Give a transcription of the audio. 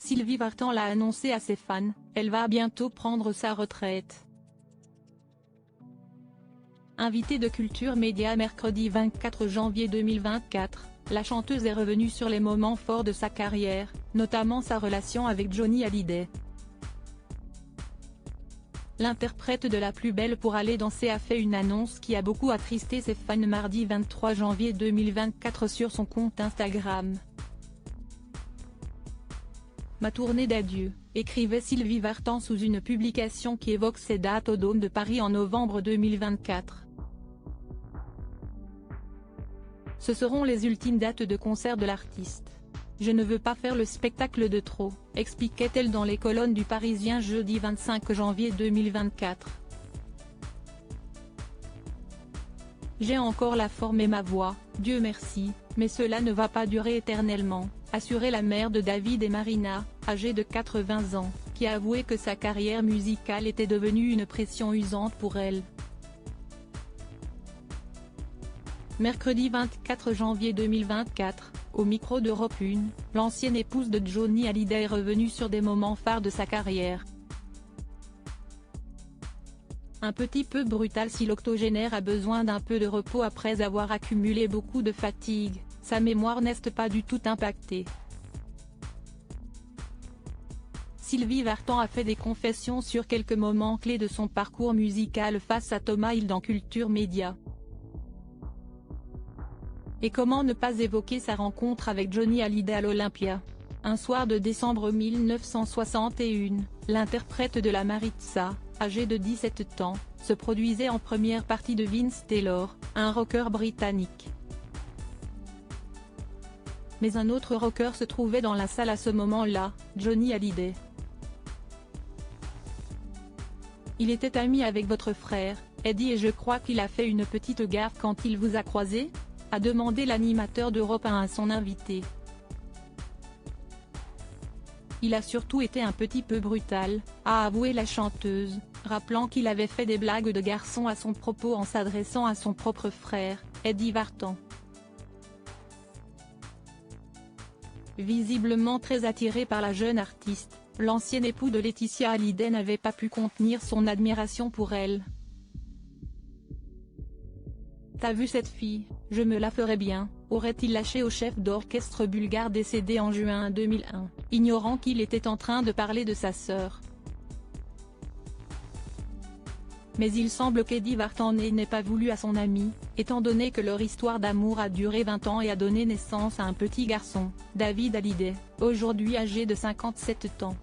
Sylvie Vartan l'a annoncé à ses fans, elle va bientôt prendre sa retraite. Invitée de Culture Média mercredi 24 janvier 2024, la chanteuse est revenue sur les moments forts de sa carrière, notamment sa relation avec Johnny Hallyday. L'interprète de La Plus Belle pour aller danser a fait une annonce qui a beaucoup attristé ses fans mardi 23 janvier 2024 sur son compte Instagram. Ma tournée d'adieu, écrivait Sylvie Vartan sous une publication qui évoque ses dates au Dôme de Paris en novembre 2024. Ce seront les ultimes dates de concert de l'artiste. Je ne veux pas faire le spectacle de trop, expliquait-elle dans les colonnes du Parisien jeudi 25 janvier 2024. J'ai encore la forme et ma voix, Dieu merci, mais cela ne va pas durer éternellement, assurait la mère de David et Marina, âgée de 80 ans, qui a avoué que sa carrière musicale était devenue une pression usante pour elle. Mercredi 24 janvier 2024, au micro d'Europe 1, l'ancienne épouse de Johnny Hallyday est revenue sur des moments phares de sa carrière. Un petit peu brutal si l'octogénaire a besoin d'un peu de repos après avoir accumulé beaucoup de fatigue, sa mémoire n'est pas du tout impactée. Sylvie Vartan a fait des confessions sur quelques moments clés de son parcours musical face à Thomas Hill dans Culture Média. Et comment ne pas évoquer sa rencontre avec Johnny Hallyday à l'Olympia. Un soir de décembre 1961, l'interprète de la Maritza, âgée de 17 ans, se produisait en première partie de Vince Taylor, un rocker britannique. Mais un autre rocker se trouvait dans la salle à ce moment-là, Johnny Hallyday. Il était ami avec votre frère, Eddie, et je crois qu'il a fait une petite gaffe quand il vous a croisé, a demandé l'animateur d'Europe 1 à son invité. Il a surtout été un petit peu brutal, a avoué la chanteuse, rappelant qu'il avait fait des blagues de garçon à son propos en s'adressant à son propre frère, Eddie Vartan. Visiblement très attiré par la jeune artiste, l'ancien époux de Laetitia Hallyday n'avait pas pu contenir son admiration pour elle. T'as vu cette fille, je me la ferais bien, aurait-il lâché au chef d'orchestre bulgare décédé en juin 2001, ignorant qu'il était en train de parler de sa sœur. Mais il semble qu'Eddie Vartan n'ait pas voulu à son ami, étant donné que leur histoire d'amour a duré 20 ans et a donné naissance à un petit garçon, David Hallyday, aujourd'hui âgé de 57 ans.